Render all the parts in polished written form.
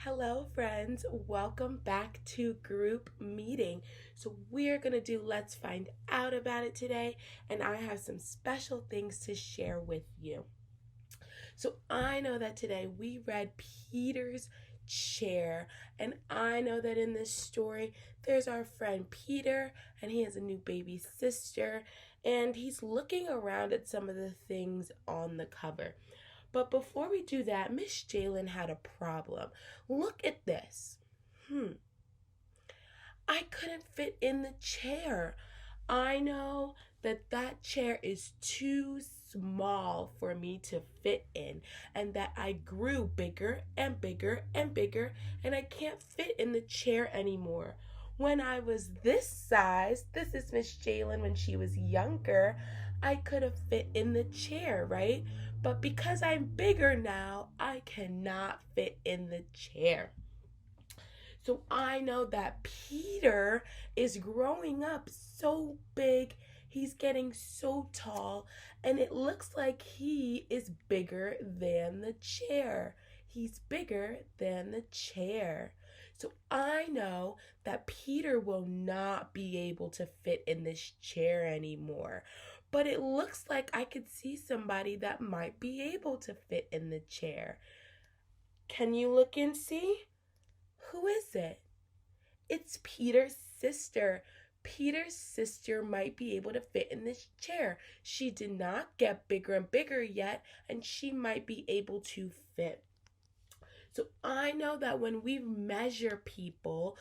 Hello, friends. Welcome back to group meeting. So, we're going to do Let's Find Out About It today, and I have some special things to share with you. So, I know that today we read Peter's chair, and I know that in this story, there's our friend Peter, and he has a new baby sister, and he's looking around at some of the things on the cover. But before we do that, Miss Jalen had a problem. Look at this. I couldn't fit in the chair. I know that that chair is too small for me to fit in, and that I grew bigger and bigger and bigger, and I can't fit in the chair anymore. When I was this size, this is Miss Jalen when she was younger, I could have fit in the chair, right? But because I'm bigger now, I cannot fit in the chair. So I know that Peter is growing up so big. He's getting so tall, and it looks like he is bigger than the chair. He's bigger than the chair. So I know that Peter will not be able to fit in this chair anymore. But it looks like I could see somebody that might be able to fit in the chair. Can you look and see? Who is it? It's Peter's sister. Peter's sister might be able to fit in this chair. She did not get bigger and bigger yet, and she might be able to fit. So I know that when we measure people,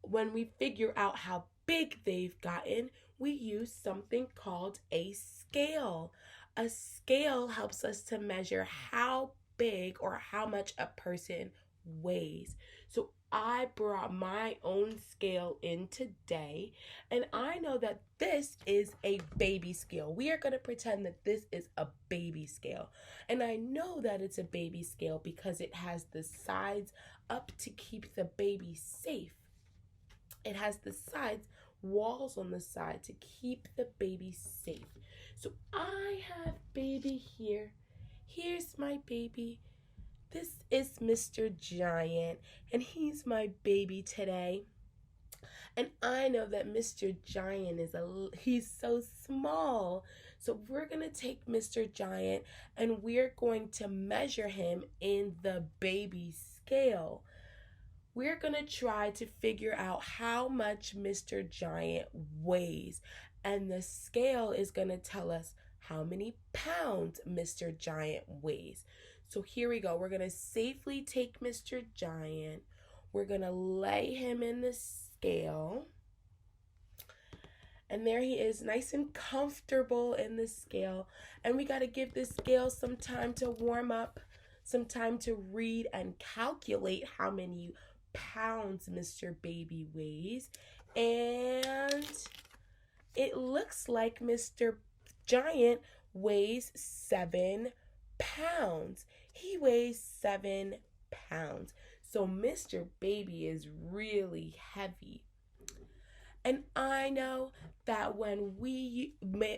when we figure out how big they've gotten, we use something called a scale. A scale helps us to measure how big or how much a person weighs. So I brought my own scale in today, and I know that this is a baby scale. We are going to pretend that this is a baby scale. And I know that it's a baby scale because it has the sides up to keep the baby safe. It has the sides, walls on the side to keep the baby safe. So I have baby here. Here's my baby. This is Mr. Giant, and he's my baby today. And I know that Mr. Giant he's so small. So we're going to take Mr. Giant and we're going to measure him in the baby scale. We're going to try to figure out how much Mr. Giant weighs. And the scale is going to tell us how many pounds Mr. Giant weighs. So here we go. We're going to safely take Mr. Giant. We're going to lay him in the scale. And there he is, nice and comfortable in the scale. And we got to give this scale some time to warm up, some time to read and calculate how many pounds Mr. Baby weighs. And it looks like Mr. Giant weighs 7 pounds. He weighs 7 pounds. So Mr. Baby is really heavy. And I know that when we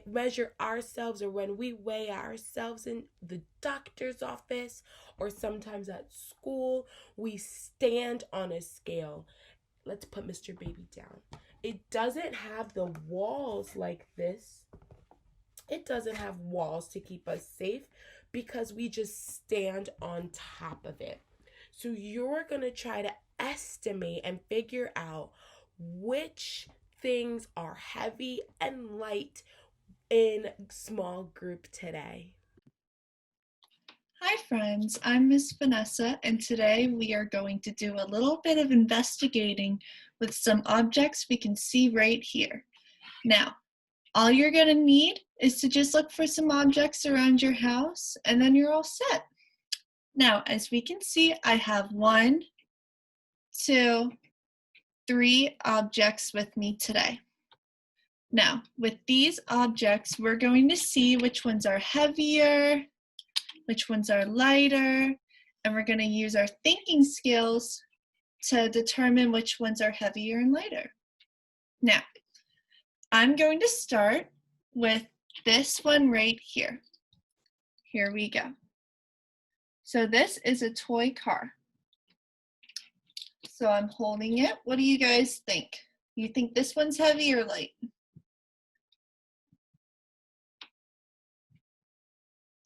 measure ourselves or when we weigh ourselves in the doctor's office or sometimes at school, we stand on a scale. Let's put Mr. Baby down. It doesn't have the walls like this. It doesn't have walls to keep us safe because we just stand on top of it. So you're going to try to estimate and figure out which things are heavy and light in small group today. Hi friends, I'm Miss Vanessa, and today we are going to do a little bit of investigating with some objects we can see right here. Now, all you're going to need is to just look for some objects around your house, and then you're all set. Now, as we can see, I have 1, 2, 3 objects with me today. Now, with these objects, we're going to see which ones are heavier, which ones are lighter, and we're going to use our thinking skills to determine which ones are heavier and lighter. Now, I'm going to start with this one right here. Here we go. So this is a toy car. So I'm holding it. What do you guys think? You think this one's heavy or light?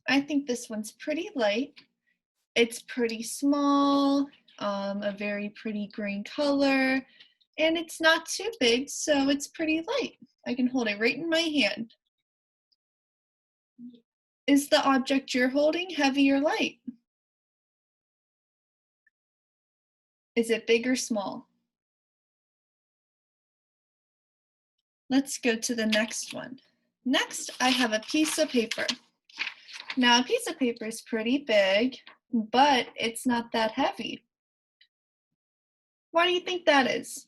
I think this one's pretty light. It's pretty small, a very pretty green color, and it's not too big, so it's pretty light. I can hold it right in my hand. Is the object you're holding heavy or light? Is it big or small? Let's go to the next one. Next, I have a piece of paper. Now, a piece of paper is pretty big, but it's not that heavy. Why do you think that is?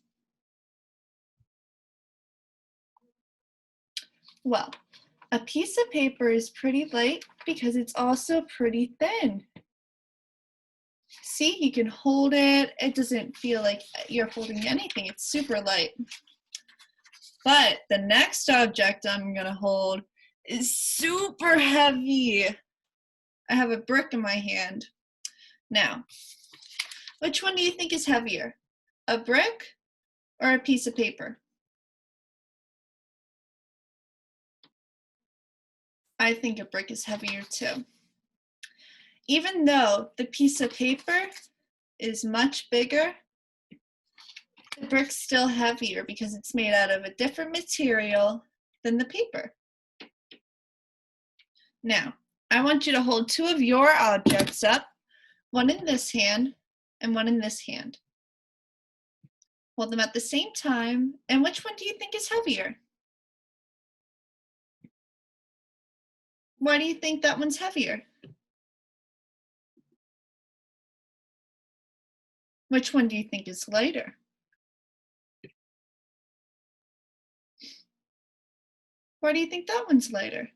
Well, a piece of paper is pretty light because it's also pretty thin. See, you can hold it. It doesn't feel like you're holding anything. It's super light. But the next object I'm going to hold is super heavy. I have a brick in my hand. Now, which one do you think is heavier? A brick or a piece of paper? I think a brick is heavier too. Even though the piece of paper is much bigger, the brick's still heavier because it's made out of a different material than the paper. Now, I want you to hold two of your objects up, one in this hand and one in this hand. Hold them at the same time, and which one do you think is heavier? Why do you think that one's heavier? Which one do you think is lighter? Why do you think that one's lighter?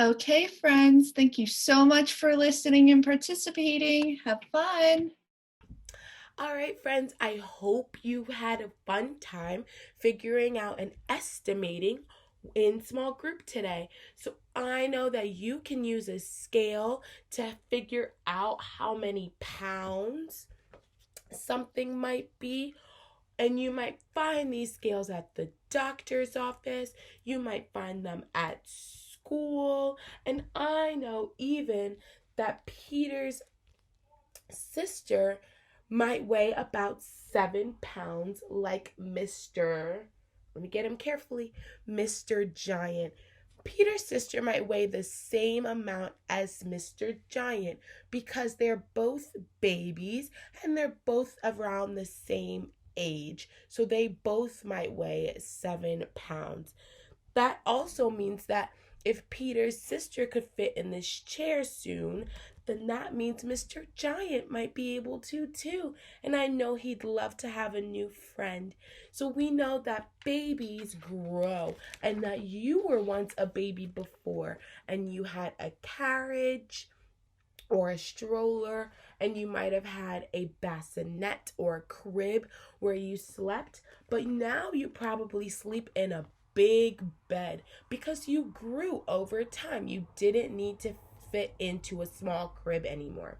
Okay, friends, thank you so much for listening and participating. Have fun. All right, friends, I hope you had a fun time figuring out and estimating in small group today. So I know that you can use a scale to figure out how many pounds something might be. And you might find these scales at the doctor's office. You might find them at school. And I know even that Peter's sister might weigh about 7 pounds, like let me get him carefully, Mr. Giant. Peter's sister might weigh the same amount as Mr. Giant because they're both babies and they're both around the same age. So they both might weigh 7 pounds. That also means that if Peter's sister could fit in this chair soon, then that means Mr. Giant might be able to too. And I know he'd love to have a new friend. So we know that babies grow and that you were once a baby before and you had a carriage or a stroller, and you might have had a bassinet or a crib where you slept, but now you probably sleep in a big bed because you grew over time. You didn't need to fit into a small crib anymore.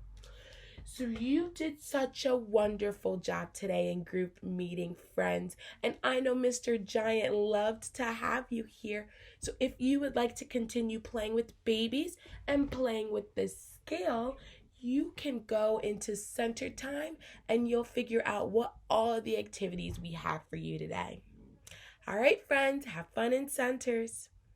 So you did such a wonderful job today in group meeting, friends. And I know Mr. Giant loved to have you here. So if you would like to continue playing with babies and playing with the scale, you can go into center time and you'll figure out what all of the activities we have for you today. All right, friends, have fun in centers.